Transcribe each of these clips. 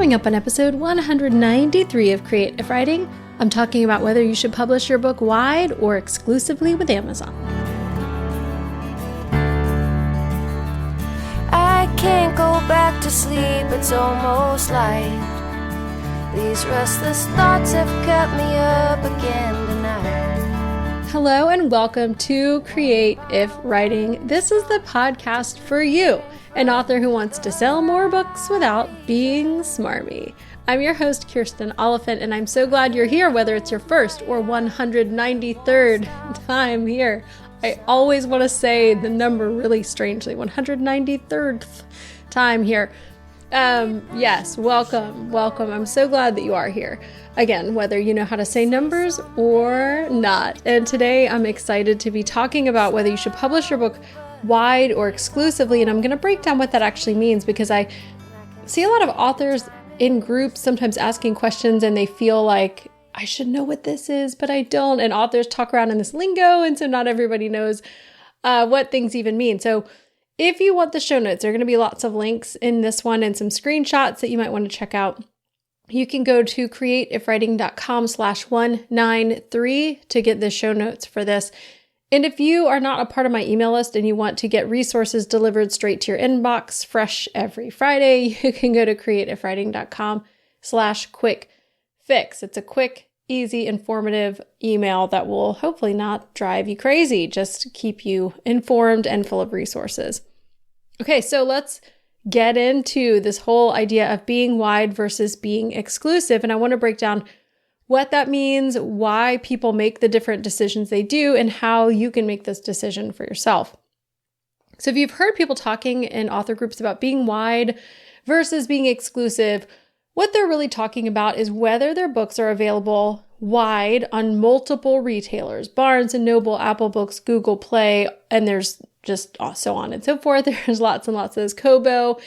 Coming up on episode 193 of Creative Writing, I'm talking about whether you should publish your book wide or exclusively with Amazon. I can't go back to sleep, it's almost light. These restless thoughts have kept me up again tonight. Hello and welcome to Creative Writing. This is the podcast for you, an author who wants to sell more books without being smarmy. I'm your host, Kirsten Oliphant, and I'm so glad you're here, whether it's your first or 193rd time here. I always want to say the number really strangely, 193rd time here. Yes, welcome. I'm so glad that you are here. Again, whether you know how to say numbers or not. And today I'm excited to be talking about whether you should publish your book wide or exclusively. And I'm going to break down what that actually means, because I see a lot of authors in groups sometimes asking questions and they feel like I should know what this is, but I don't. And authors talk around in this lingo, and so not everybody knows what things even mean. So if you want the show notes, there are going to be lots of links in this one and some screenshots that you might want to check out. You can go to creativewriting.com/193 to get the show notes for this. And if you are not a part of my email list and you want to get resources delivered straight to your inbox, fresh every Friday, you can go to creativewriting.com/quick fix. It's a quick, easy, informative email that will hopefully not drive you crazy, just keep you informed and full of resources. Okay, so let's get into this whole idea of being wide versus being exclusive. And I want to break down what that means, why people make the different decisions they do, and how you can make this decision for yourself. So if you've heard people talking in author groups about being wide versus being exclusive, what they're really talking about is whether their books are available wide on multiple retailers, Barnes & Noble, Apple Books, Google Play, and there's just so on and so forth. There's lots and lots of those, Kobo,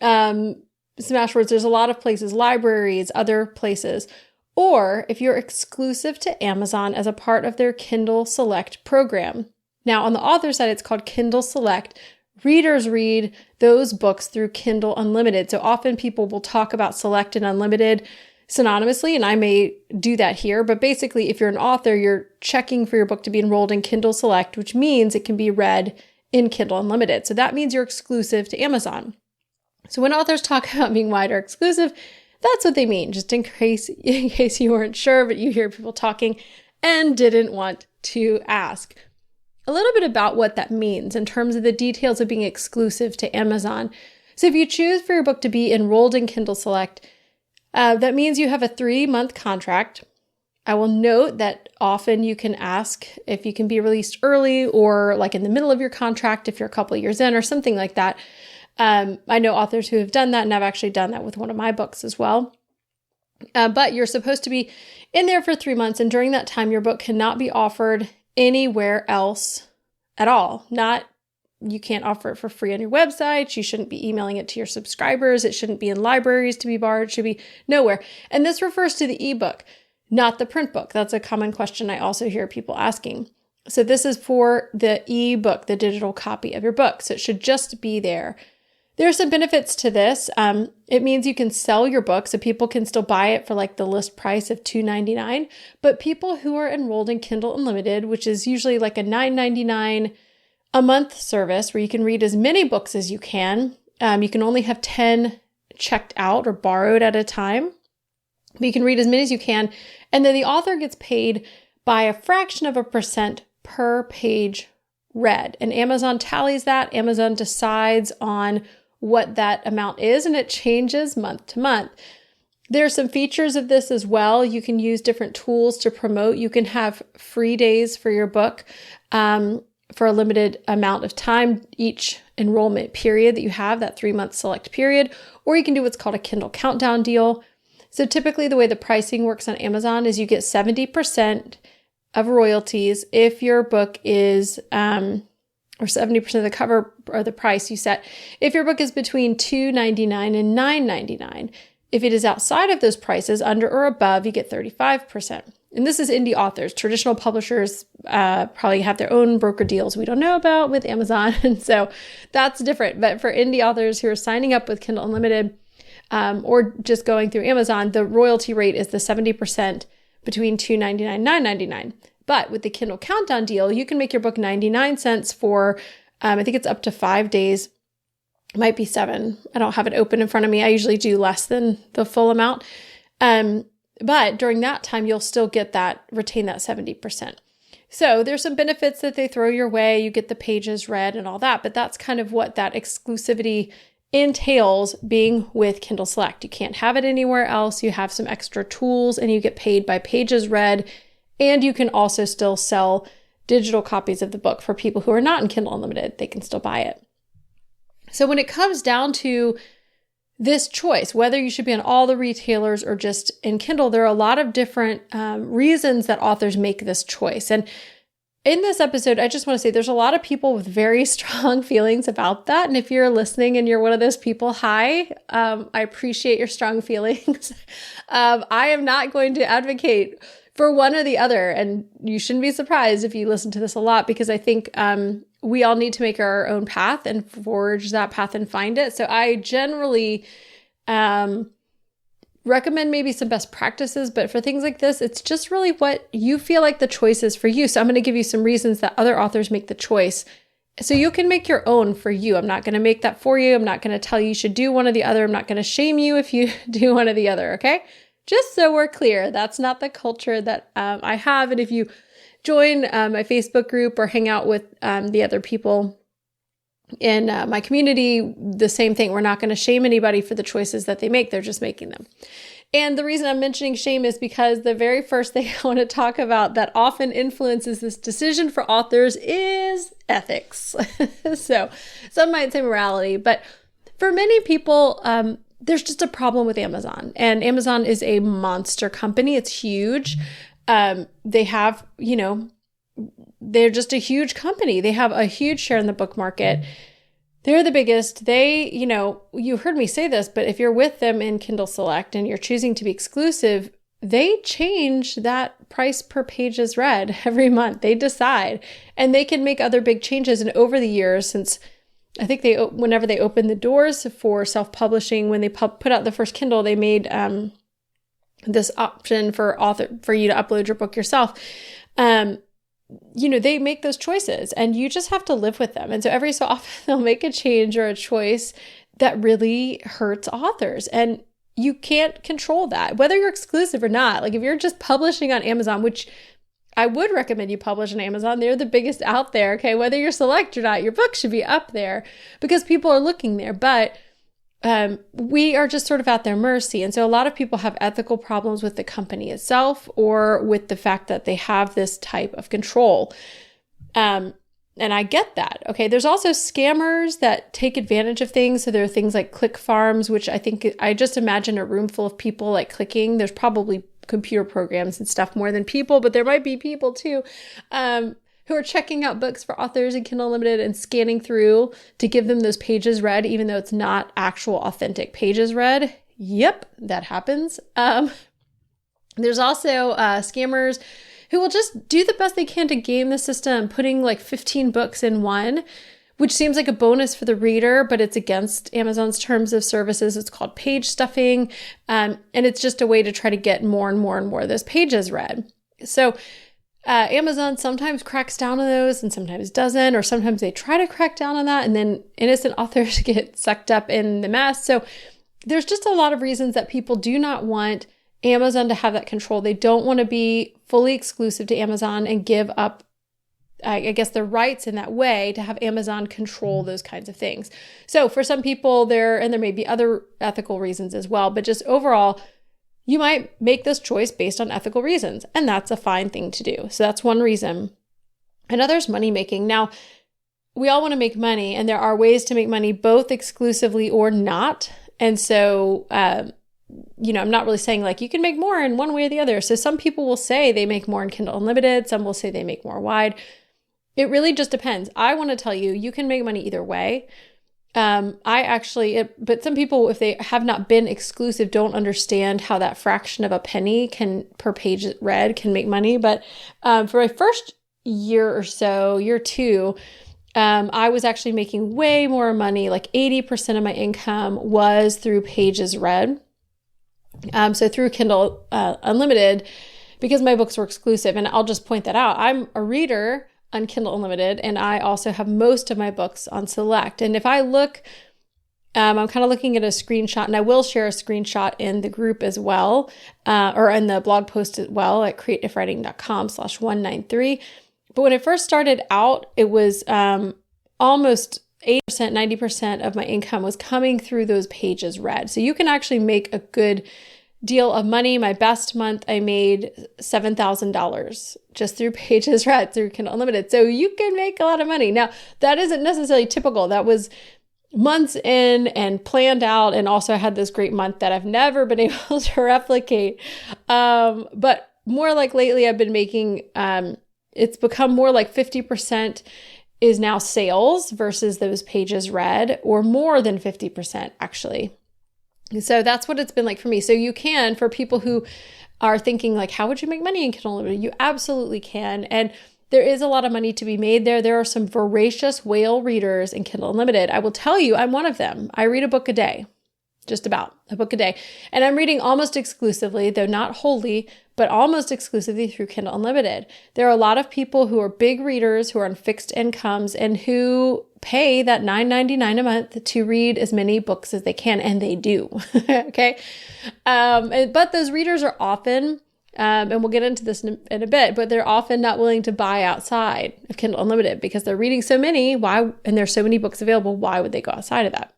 Smashwords, there's a lot of places, libraries, other places. Or if you're exclusive to Amazon as a part of their Kindle Select program. Now on the author side, it's called Kindle Select. Readers read those books through Kindle Unlimited. So often people will talk about Select and Unlimited synonymously, and I may do that here. But basically, if you're an author, you're checking for your book to be enrolled in Kindle Select, which means it can be read in Kindle Unlimited. So that means you're exclusive to Amazon. So when authors talk about being wide or exclusive, that's what they mean, just in case you weren't sure, but you hear people talking and didn't want to ask. A little bit about what that means in terms of the details of being exclusive to Amazon. So if you choose for your book to be enrolled in Kindle Select, that means you have a 3-month contract. I will note that often you can ask if you can be released early or like in the middle of your contract if you're a couple of years in or something like that. I know authors who have done that, and I've actually done that with one of my books as well. But you're supposed to be in there for 3 months, and during that time, your book cannot be offered anywhere else at all. You can't offer it for free on your website. You shouldn't be emailing it to your subscribers. It shouldn't be in libraries to be borrowed. It should be nowhere. And this refers to the ebook, not the print book. That's a common question I also hear people asking. So this is for the ebook, the digital copy of your book. So it should just be there. There are some benefits to this. It means you can sell your book, so people can still buy it for like the list price of $2.99. But people who are enrolled in Kindle Unlimited, which is usually like a $9.99 a month service where you can read as many books as you can. You can only have 10 checked out or borrowed at a time, but you can read as many as you can. And then the author gets paid by a fraction of a percent per page read. And Amazon tallies that. Amazon decides on what that amount is, and it changes month to month. There are some features of this as well. You can use different tools to promote. You can have free days for your book for a limited amount of time, each enrollment period that you have, that 3-month select period, or you can do what's called a Kindle Countdown deal. So typically the way the pricing works on Amazon is you get 70% of royalties if your book is or 70% of the cover or the price you set, if your book is between $2.99 and $9.99. If it is outside of those prices, under or above, you get 35%. And this is indie authors. Traditional publishers probably have their own broker deals we don't know about with Amazon. And so that's different. But for indie authors who are signing up with Kindle Unlimited, or just going through Amazon, the royalty rate is the 70% between $2.99 and $9.99. But with the Kindle Countdown deal, you can make your book 99 cents for, I think it's up to 5 days. It might be 7. I don't have it open in front of me. I usually do less than the full amount. But during that time, you'll still retain that 70%. So there's some benefits that they throw your way. You get the pages read and all that, but that's kind of what that exclusivity entails being with Kindle Select. You can't have it anywhere else. You have some extra tools and you get paid by pages read. And you can also still sell digital copies of the book for people who are not in Kindle Unlimited. They can still buy it. So when it comes down to this choice, whether you should be on all the retailers or just in Kindle, there are a lot of different reasons that authors make this choice. And in this episode, I just want to say there's a lot of people with very strong feelings about that. And if you're listening and you're one of those people, hi, I appreciate your strong feelings. I am not going to advocate for one or the other. And you shouldn't be surprised if you listen to this a lot, because I think we all need to make our own path and forge that path and find it. So I generally recommend maybe some best practices, but for things like this, it's just really what you feel like the choice is for you. So I'm going to give you some reasons that other authors make the choice so you can make your own for you. I'm not going to make that for you. I'm not going to tell you should do one or the other. I'm not going to shame you if you do one or the other, okay? Just so we're clear, that's not the culture that I have. And if you join my Facebook group or hang out with the other people in my community, the same thing. We're not going to shame anybody for the choices that they make. They're just making them. And the reason I'm mentioning shame is because the very first thing I want to talk about that often influences this decision for authors is ethics. So some might say morality, but for many people, there's just a problem with Amazon. And Amazon is a monster company. It's huge. They have, they're just a huge company. They have a huge share in the book market. They're the biggest. They, you heard me say this, but if you're with them in Kindle Select and you're choosing to be exclusive, they change that price per pages read every month. They decide, and they can make other big changes. And over the years, since I think whenever they opened the doors for self-publishing, when they put out the first Kindle, they made this option for you to upload your book yourself. They make those choices and you just have to live with them. And so every so often they'll make a change or a choice that really hurts authors. And you can't control that, whether you're exclusive or not. Like if you're just publishing on Amazon, which I would recommend you publish on Amazon. They're the biggest out there. Okay. Whether you're select or not, your book should be up there because people are looking there. But we are just sort of at their mercy. And so a lot of people have ethical problems with the company itself or with the fact that they have this type of control. And I get that. Okay. There's also scammers that take advantage of things. So there are things like click farms, which I just imagine a room full of people like clicking. There's probably computer programs and stuff more than people, but there might be people too, who are checking out books for authors in Kindle Unlimited and scanning through to give them those pages read, even though it's not actual authentic pages read. Yep, that happens. There's also scammers who will just do the best they can to game the system, putting like 15 books in one, which seems like a bonus for the reader, but it's against Amazon's terms of services. It's called page stuffing. And it's just a way to try to get more and more and more of those pages read. So Amazon sometimes cracks down on those and sometimes doesn't, or sometimes they try to crack down on that and then innocent authors get sucked up in the mess. So there's just a lot of reasons that people do not want Amazon to have that control. They don't want to be fully exclusive to Amazon and give up, I guess, their rights in that way to have Amazon control those kinds of things. So for some people there may be other ethical reasons as well, but just overall, you might make this choice based on ethical reasons, and that's a fine thing to do. So that's one reason. Another is money making. Now, we all want to make money, and there are ways to make money both exclusively or not. And so, I'm not really saying like you can make more in one way or the other. So some people will say they make more in Kindle Unlimited. Some will say they make more wide. It really just depends. I want to tell you, you can make money either way. But some people, if they have not been exclusive, don't understand how that fraction of a penny per page read can make money. But for my first year or so, year two, I was actually making way more money, like 80% of my income was through pages read. So through Kindle Unlimited, because my books were exclusive. And I'll just point that out. I'm a reader on Kindle Unlimited, and I also have most of my books on Select. And if I look, I'm kind of looking at a screenshot, and I will share a screenshot in the group as well, or in the blog post as well at creativewriting.com/193. But when I first started out, it was almost 80%, 90% of my income was coming through those pages read. So you can actually make a good deal of money. My best month, I made $7,000 just through pages read through Kindle Unlimited. So you can make a lot of money. Now, that isn't necessarily typical. That was months in and planned out. And also I had this great month that I've never been able to replicate. But more like lately I've been making, it's become more like 50% is now sales versus those pages read, or more than 50% actually. So that's what it's been like for me. So you can, for people who are thinking like, how would you make money in Kindle Unlimited? You absolutely can. And there is a lot of money to be made there. There are some voracious whale readers in Kindle Unlimited. I will tell you, I'm one of them. I read a book a day, just about a book a day. And I'm reading almost exclusively, though not wholly, but almost exclusively through Kindle Unlimited. There are a lot of people who are big readers, who are on fixed incomes, and who pay that $9.99 a month to read as many books as they can, and they do. Okay. But those readers are often, and we'll get into this in a bit, but they're often not willing to buy outside of Kindle Unlimited because they're reading so many. Why? And there's so many books available. Why would they go outside of that?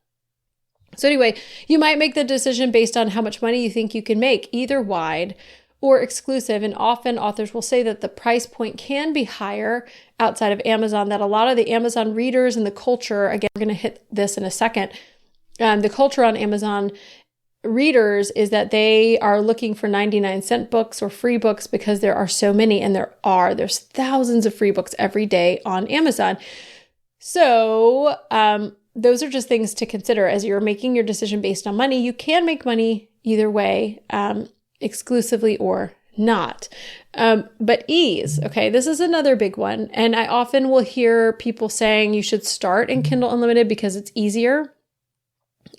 So anyway, you might make the decision based on how much money you think you can make, either wide or exclusive. And often authors will say that the price point can be higher outside of Amazon, that a lot of the Amazon readers and the culture, again, we're going to hit this in a second, the culture on Amazon readers is that they are looking for 99-cent books or free books because there are so many, and there's thousands of free books every day on Amazon. So those are just things to consider as you're making your decision based on money. You can make money either way, exclusively or not. But ease, okay, this is another big one. And I often will hear people saying you should start in Kindle Unlimited because it's easier.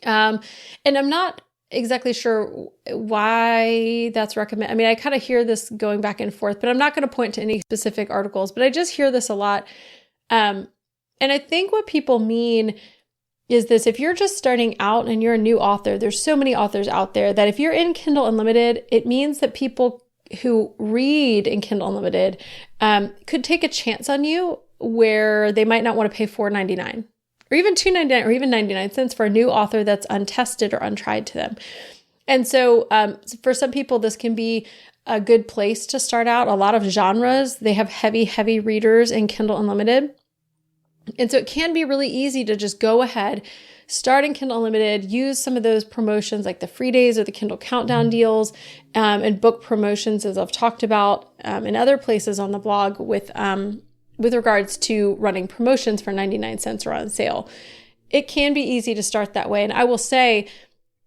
And I'm not exactly sure why that's recommended. I mean, I kind of hear this going back and forth, but I'm not going to point to any specific articles, but I just hear this a lot. And I think what people mean is this: if you're just starting out and you're a new author, there's so many authors out there that if you're in Kindle Unlimited, it means that people who read in Kindle Unlimited could take a chance on you where they might not want to pay $4.99 or even $2.99 or even 99 cents for a new author that's untested or untried to them. And so for some people, this can be a good place to start out. A lot of genres, they have heavy readers in Kindle Unlimited. And so it can be really easy to just go ahead, start in Kindle Unlimited, use some of those promotions like the free days or the Kindle Countdown deals, and book promotions, as I've talked about in other places on the blog with regards to running promotions for 99 cents or on sale. It can be easy to start that way. And I will say,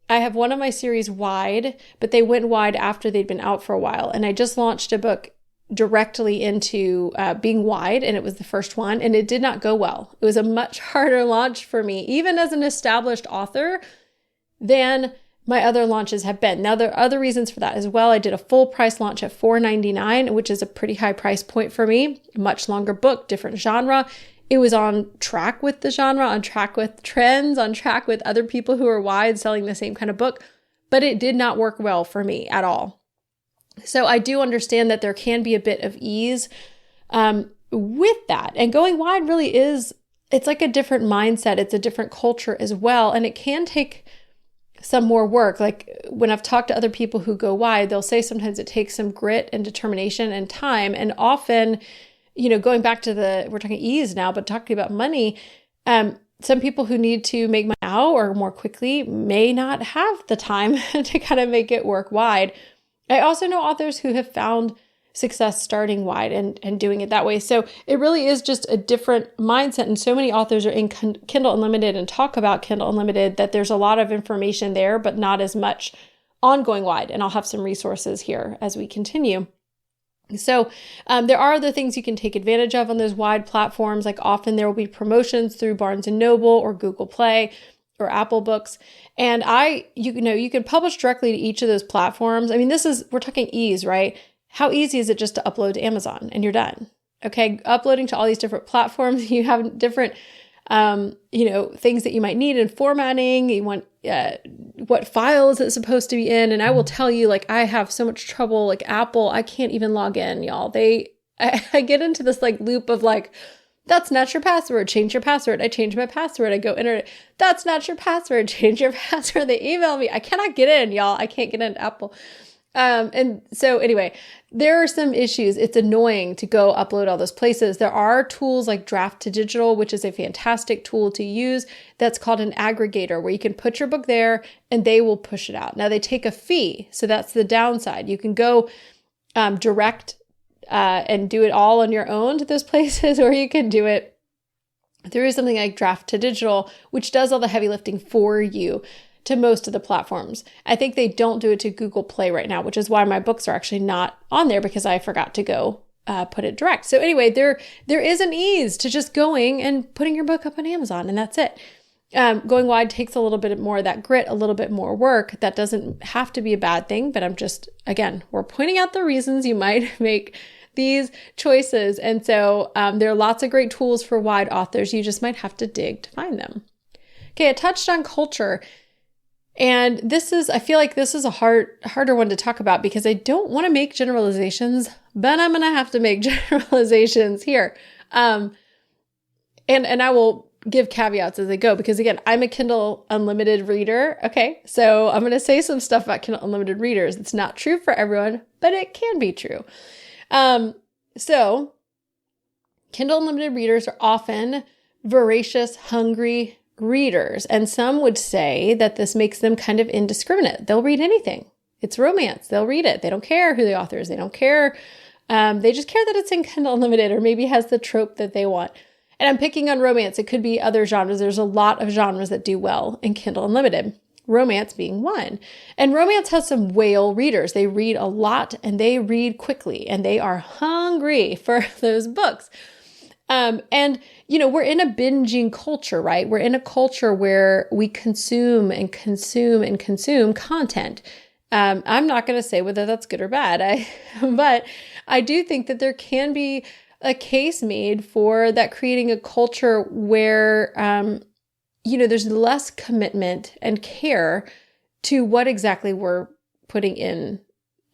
I have one of my series wide, but they went wide after they'd been out for a while. And I just launched a book directly into being wide, and it was the first one, and it did not go well. It was a much harder launch for me, even as an established author, than my other launches have been. Now, there are other reasons for that as well. I did a full price launch at $4.99, which is a pretty high price point for me. Much longer book, different genre. It was on track with the genre, on track with trends, on track with other people who are wide selling the same kind of book, but it did not work well for me at all. So I do understand that there can be a bit of ease with that. And going wide really is, it's like a different mindset. It's a different culture as well. And it can take some more work. Like when I've talked to other people who go wide, they'll say sometimes it takes some grit and determination and time. And often, going back to we're talking ease now, but talking about money, some people who need to make money now or more quickly may not have the time to kind of make it work wide. I also know authors who have found success starting wide and doing it that way. So it really is just a different mindset. And so many authors are in Kindle Unlimited and talk about Kindle Unlimited that there's a lot of information there, but not as much on going wide. And I'll have some resources here as we continue. So there are other things you can take advantage of on those wide platforms. Like often there will be promotions through Barnes and Noble or Google Play or Apple Books. And you can publish directly to each of those platforms. I mean, we're talking ease, right? How easy is it just to upload to Amazon and you're done? Okay. Uploading to all these different platforms, you have different, things that you might need in formatting. You want, what file is it supposed to be in? And I will tell you, like, I have so much trouble, like Apple, I can't even log in, y'all. I get into this like loop of like, that's not your password, change your password. I change my password. I go enter it. That's not your password, change your password. They email me. I cannot get in, y'all. I can't get into Apple. And so anyway, there are some issues. It's annoying to go upload all those places. There are tools like Draft to Digital, which is a fantastic tool to use. That's called an aggregator, where you can put your book there and they will push it out. Now they take a fee. So that's the downside. You can go direct and do it all on your own to those places, or you can do it through something like Draft to Digital, which does all the heavy lifting for you to most of the platforms. I think they don't do it to Google Play right now, which is why my books are actually not on there, because I forgot to go put it direct. So anyway, there is an ease to just going and putting your book up on Amazon, and that's it. Going wide takes a little bit more of that grit, a little bit more work. That doesn't have to be a bad thing, but we're pointing out the reasons you might make these choices. And so there are lots of great tools for wide authors. You just might have to dig to find them. Okay, I touched on culture. And I feel like this is a harder one to talk about, because I don't want to make generalizations, but I'm going to have to make generalizations here. And I will give caveats as I go, because again, I'm a Kindle Unlimited reader. Okay. So I'm going to say some stuff about Kindle Unlimited readers. It's not true for everyone, but it can be true. So Kindle Unlimited readers are often voracious, hungry readers. And some would say that this makes them kind of indiscriminate. They'll read anything. It's romance. They'll read it. They don't care who the author is. They don't care. They just care that it's in Kindle Unlimited, or maybe has the trope that they want. And I'm picking on romance. It could be other genres. There's a lot of genres that do well in Kindle Unlimited, romance being one. And romance has some whale readers. They read a lot and they read quickly, and they are hungry for those books. We're in a binging culture, right? We're in a culture where we consume and consume and consume content. I'm not going to say whether that's good or bad, but I do think that there can be a case made for that, creating a culture where, there's less commitment and care to what exactly we're putting in,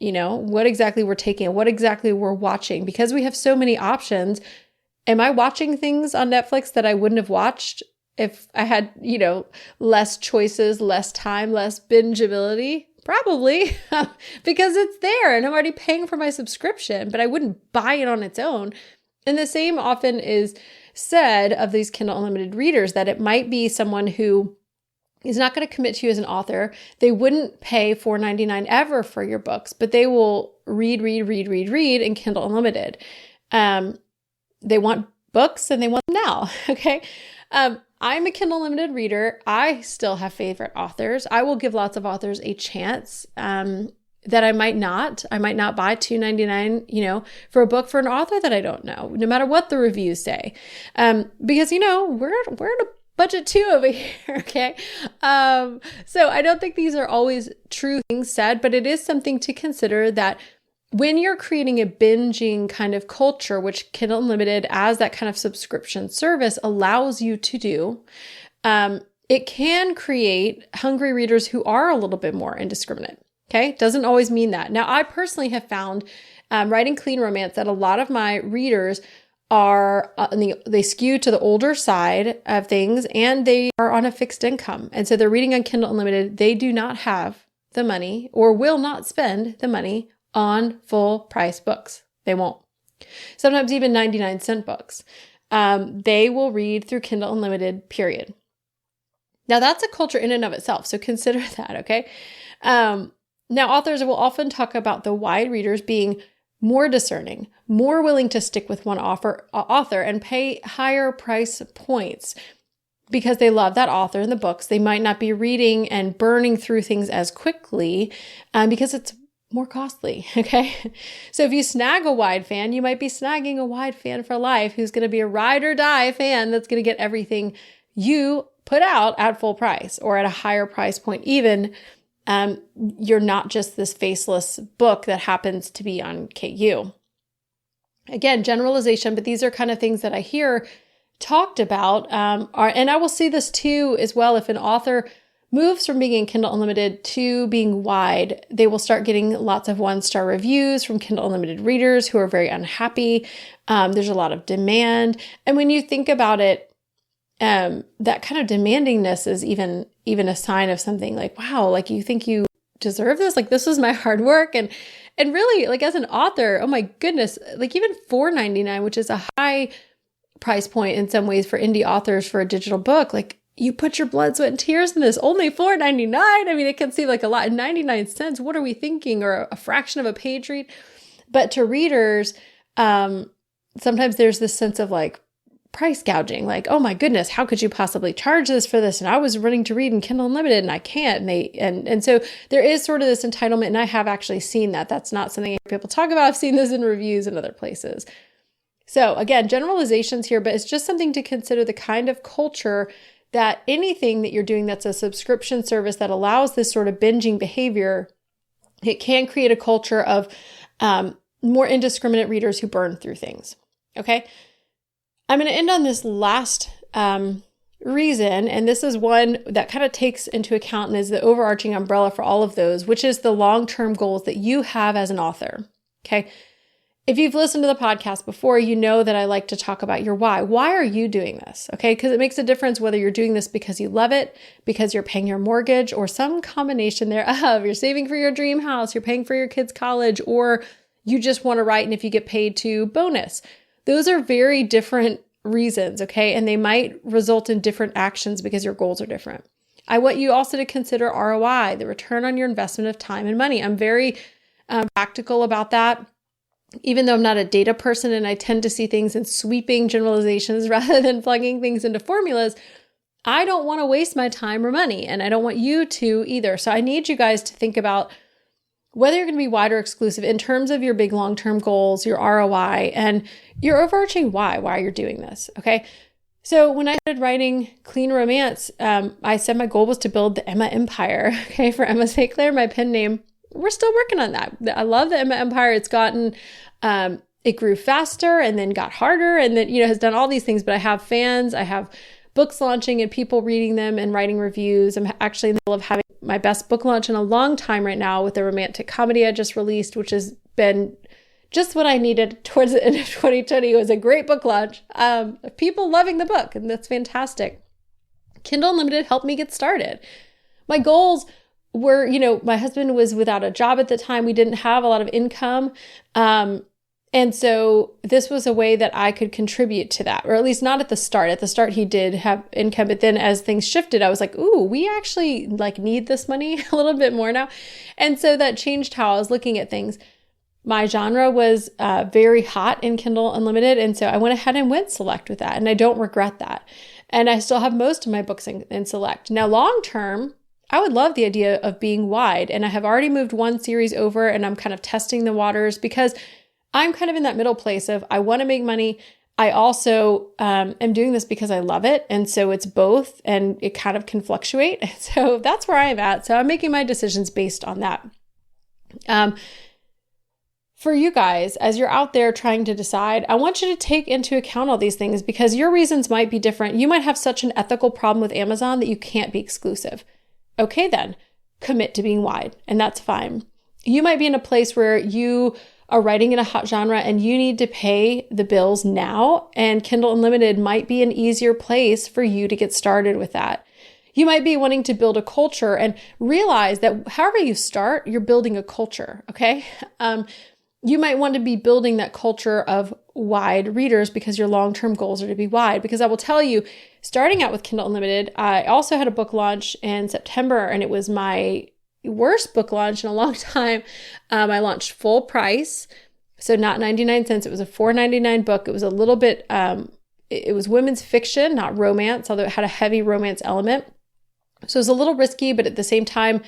what exactly we're taking, what exactly we're watching, because we have so many options. Am I watching things on Netflix that I wouldn't have watched if I had, less choices, less time, less bingeability? Probably, because it's there and I'm already paying for my subscription, but I wouldn't buy it on its own. And the same often is said of these Kindle Unlimited readers, that it might be someone who is not going to commit to you as an author. They wouldn't pay $4.99 ever for your books, but they will read in Kindle Unlimited. They want books and they want them now. Okay. I'm a Kindle Unlimited reader. I still have favorite authors. I will give lots of authors a chance, that I might not buy $2.99, for a book for an author that I don't know, no matter what the reviews say. Because, we're in a budget too over here. Okay. So I don't think these are always true things said, but it is something to consider, that when you're creating a binging kind of culture, which Kindle Unlimited as that kind of subscription service allows you to do, it can create hungry readers who are a little bit more indiscriminate. Okay. Doesn't always mean that. Now, I personally have found, writing clean romance, that a lot of my readers are, they skew to the older side of things, and they are on a fixed income. And so they're reading on Kindle Unlimited. They do not have the money, or will not spend the money on full price books. They won't. Sometimes even 99-cent books. They will read through Kindle Unlimited, period. Now that's a culture in and of itself. So consider that. Okay. Now authors will often talk about the wide readers being more discerning, more willing to stick with one author and pay higher price points because they love that author and the books. They might not be reading and burning through things as quickly, because it's more costly. Okay. So if you snag a wide fan, you might be snagging a wide fan for life who's going to be a ride or die fan that's going to get everything you put out at full price or at a higher price point. Even you're not just this faceless book that happens to be on KU. Again, generalization, but these are kind of things that I hear talked about. And I will see this too as well. If an author moves from being in Kindle Unlimited to being wide, they will start getting lots of 1-star reviews from Kindle Unlimited readers who are very unhappy. There's a lot of demand. And when you think about it, that kind of demandingness is even a sign of something like, wow, like you think you deserve this? Like this was my hard work. And really, like as an author, oh my goodness, like even $4.99, which is a high price point in some ways for indie authors for a digital book, like you put your blood, sweat, and tears in this, only $4.99. I mean, it can seem like a lot. 99 cents, what are we thinking? Or a fraction of a page read. But to readers, sometimes there's this sense of like price gouging, like, oh my goodness, how could you possibly charge this for this? And I was running to read in Kindle Unlimited and I can't. And so there is sort of this entitlement, and I have actually seen that. That's not something people talk about. I've seen this in reviews and other places. So again, generalizations here, but it's just something to consider, the kind of culture that anything that you're doing that's a subscription service that allows this sort of binging behavior, it can create a culture of more indiscriminate readers who burn through things. Okay. I'm going to end on this last reason, and this is one that kind of takes into account and is the overarching umbrella for all of those, which is the long-term goals that you have as an author. Okay. If you've listened to the podcast before, you know that I like to talk about your why. Why are you doing this? Okay. Because it makes a difference whether you're doing this because you love it, because you're paying your mortgage, or some combination thereof. You're saving for your dream house, you're paying for your kids' college, or you just want to write, and if you get paid to, bonus. Those are very different reasons, okay? And they might result in different actions because your goals are different. I want you also to consider ROI, the return on your investment of time and money. I'm very practical about that. Even though I'm not a data person and I tend to see things in sweeping generalizations rather than plugging things into formulas, I don't want to waste my time or money, and I don't want you to either. So I need you guys to think about whether you're going to be wide or exclusive in terms of your big long-term goals, your ROI, and your overarching why you're doing this, okay? So when I started writing Clean Romance, I said my goal was to build the Emma Empire, okay? For Emma St. Clair, my pen name. We're still working on that. I love the Emma Empire. It's gotten, it grew faster and then got harder and then, has done all these things, but I have fans, I have books launching and people reading them and writing reviews. I'm actually in the middle of having my best book launch in a long time right now with a romantic comedy I just released, which has been just what I needed towards the end of 2020. It was a great book launch. People loving the book, and that's fantastic. Kindle Unlimited helped me get started. My goals were, my husband was without a job at the time. We didn't have a lot of income. And so this was a way that I could contribute to that, or at least not at the start. At the start, he did have income, but then as things shifted, I was like, ooh, we actually need this money a little bit more now. And so that changed how I was looking at things. My genre was very hot in Kindle Unlimited. And so I went ahead and went select with that. And I don't regret that. And I still have most of my books in select. Now, long term, I would love the idea of being wide. And I have already moved one series over and I'm kind of testing the waters because I'm kind of in that middle place of I want to make money. I also am doing this because I love it. And so it's both and it kind of can fluctuate. So that's where I am at. So I'm making my decisions based on that. For you guys, as you're out there trying to decide, I want you to take into account all these things because your reasons might be different. You might have such an ethical problem with Amazon that you can't be exclusive. Okay, then commit to being wide, and that's fine. You might be in a place where you are writing in a hot genre and you need to pay the bills now, and Kindle Unlimited might be an easier place for you to get started with that. You might be wanting to build a culture and realize that however you start, you're building a culture, okay? You might want to be building that culture of wide readers because your long-term goals are to be wide. Because I will tell you, starting out with Kindle Unlimited, I also had a book launch in September, and it was my worst book launch in a long time. I launched full price, so not 99 cents. It was a $4.99 book. It was a little bit, it was women's fiction, not romance, although it had a heavy romance element. So it was a little risky, but at the same time,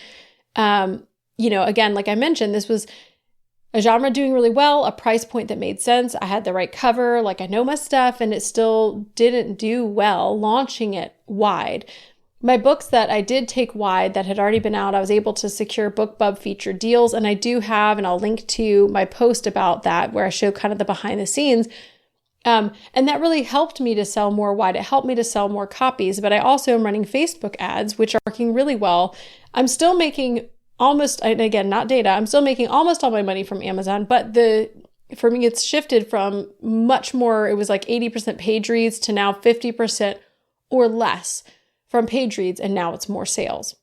again, like I mentioned, this was a genre doing really well, a price point that made sense. I had the right cover, like I know my stuff, and it still didn't do well launching it wide. My books that I did take wide that had already been out, I was able to secure BookBub featured deals. And I do have, and I'll link to my post about that where I show kind of the behind the scenes. And that really helped me to sell more wide. It helped me to sell more copies, but I also am running Facebook ads, which are working really well. I'm still making almost, and again, not data, I'm still making almost all my money from Amazon, but for me, it's shifted from much more, it was like 80% page reads to now 50% or less from page reads, and now it's more sales.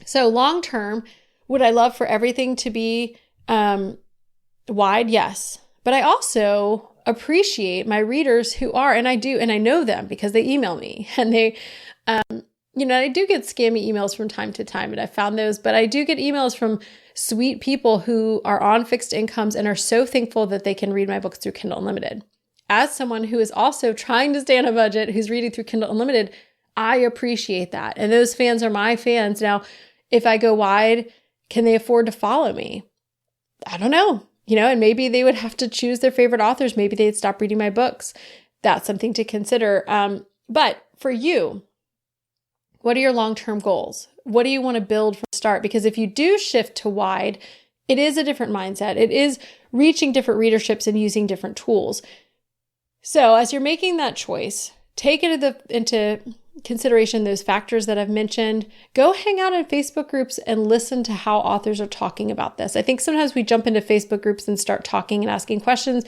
So long term, would I love for everything to be wide? Yes. But I also appreciate my readers who are, and I do, and I know them because they email me, and they, I do get scammy emails from time to time, and I found those, but I do get emails from sweet people who are on fixed incomes and are so thankful that they can read my books through Kindle Unlimited. As someone who is also trying to stay on a budget, who's reading through Kindle Unlimited, I appreciate that. And those fans are my fans. Now, if I go wide, can they afford to follow me? I don't know. And maybe they would have to choose their favorite authors. Maybe they'd stop reading my books. That's something to consider. But for you, what are your long-term goals? What do you want to build from the start? Because if you do shift to wide, it is a different mindset. It is reaching different readerships and using different tools. So as you're making that choice, take into consideration those factors that I've mentioned. Go hang out in Facebook groups and listen to how authors are talking about this. I think sometimes we jump into Facebook groups and start talking and asking questions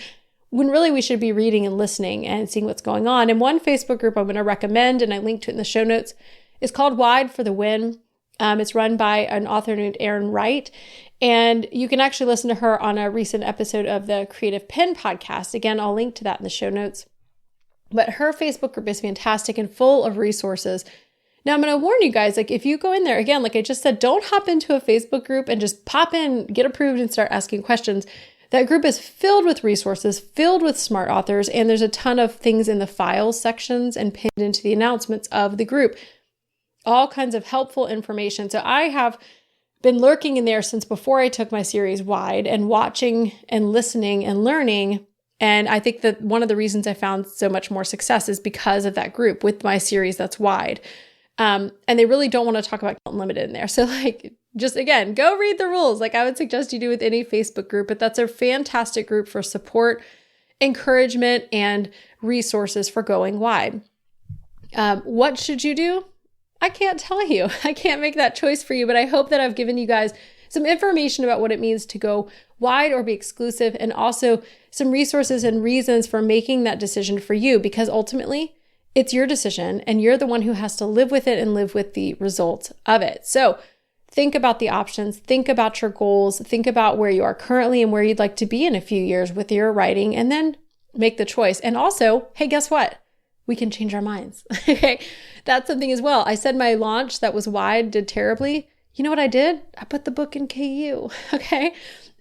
when really we should be reading and listening and seeing what's going on. And one Facebook group I'm going to recommend, and I linked to it in the show notes, is called Wide for the Win. It's run by an author named Erin Wright. And you can actually listen to her on a recent episode of the Creative Pen podcast. Again, I'll link to that in the show notes. But her Facebook group is fantastic and full of resources. Now, I'm going to warn you guys, if you go in there, again, like I just said, don't hop into a Facebook group and just pop in, get approved, and start asking questions. That group is filled with resources, filled with smart authors, and there's a ton of things in the files sections and pinned into the announcements of the group. All kinds of helpful information. So I have been lurking in there since before I took my series wide and watching and listening and learning. And I think that one of the reasons I found so much more success is because of that group with my series that's wide. And they really don't want to talk about Unlimited in there. So just again, go read the rules. I would suggest you do with any Facebook group, but that's a fantastic group for support, encouragement, and resources for going wide. What should you do? I can't tell you. I can't make that choice for you, but I hope that I've given you guys some information about what it means to go wide or be exclusive, and also some resources and reasons for making that decision for you, because ultimately it's your decision and you're the one who has to live with it and live with the results of it. So think about the options, think about your goals, think about where you are currently and where you'd like to be in a few years with your writing, and then make the choice. And also, hey, guess what? We can change our minds. Okay, that's something as well. I said my launch that was wide did terribly. You know what I did? I put the book in KU. Okay,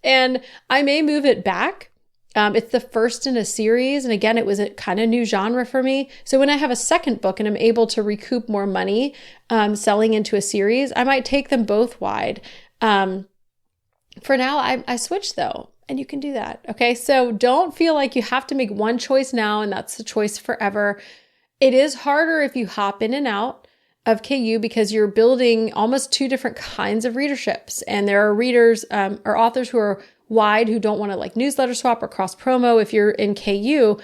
and I may move it back. It's the first in a series, and again, it was a kind of new genre for me. So when I have a second book and I'm able to recoup more money selling into a series, I might take them both wide. For now, I switched though. And you can do that. Okay. So don't feel like you have to make one choice now and that's the choice forever. It is harder if you hop in and out of KU because you're building almost two different kinds of readerships. And there are readers or authors who are wide who don't want to newsletter swap or cross promo if you're in KU,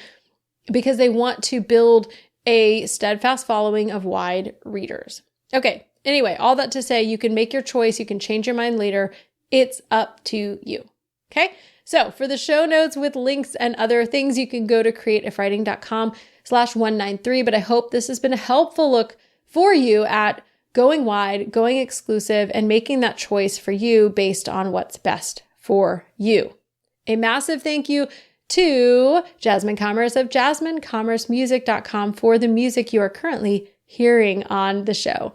because they want to build a steadfast following of wide readers. Okay. Anyway, all that to say, you can make your choice. You can change your mind later. It's up to you. Okay. So for the show notes with links and other things, you can go to creativewriting.com/193. But I hope this has been a helpful look for you at going wide, going exclusive, and making that choice for you based on what's best for you. A massive thank you to Jasmine Commerce of JasmineCommerceMusic.com for the music you are currently hearing on the show.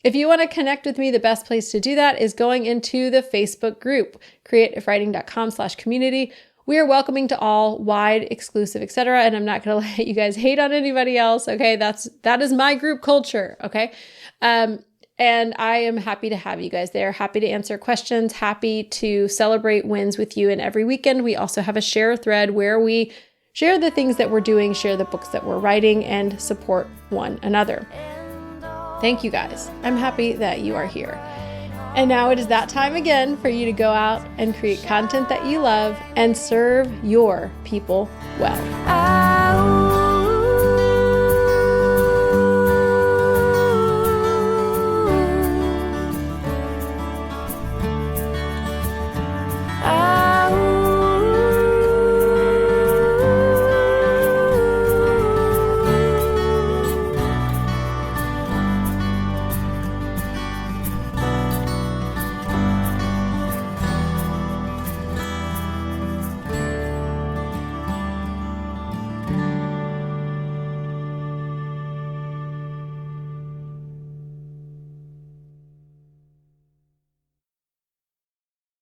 If you want to connect with me, the best place to do that is going into the Facebook group, creativewriting.com/community. We are welcoming to all, wide, exclusive, etc. And I'm not going to let you guys hate on anybody else. Okay. That is my group culture. Okay. And I am happy to have you guys there, happy to answer questions, happy to celebrate wins with you. And every weekend, we also have a share thread where we share the things that we're doing, share the books that we're writing, and support one another. Thank you guys. I'm happy that you are here. And now it is that time again for you to go out and create content that you love and serve your people well.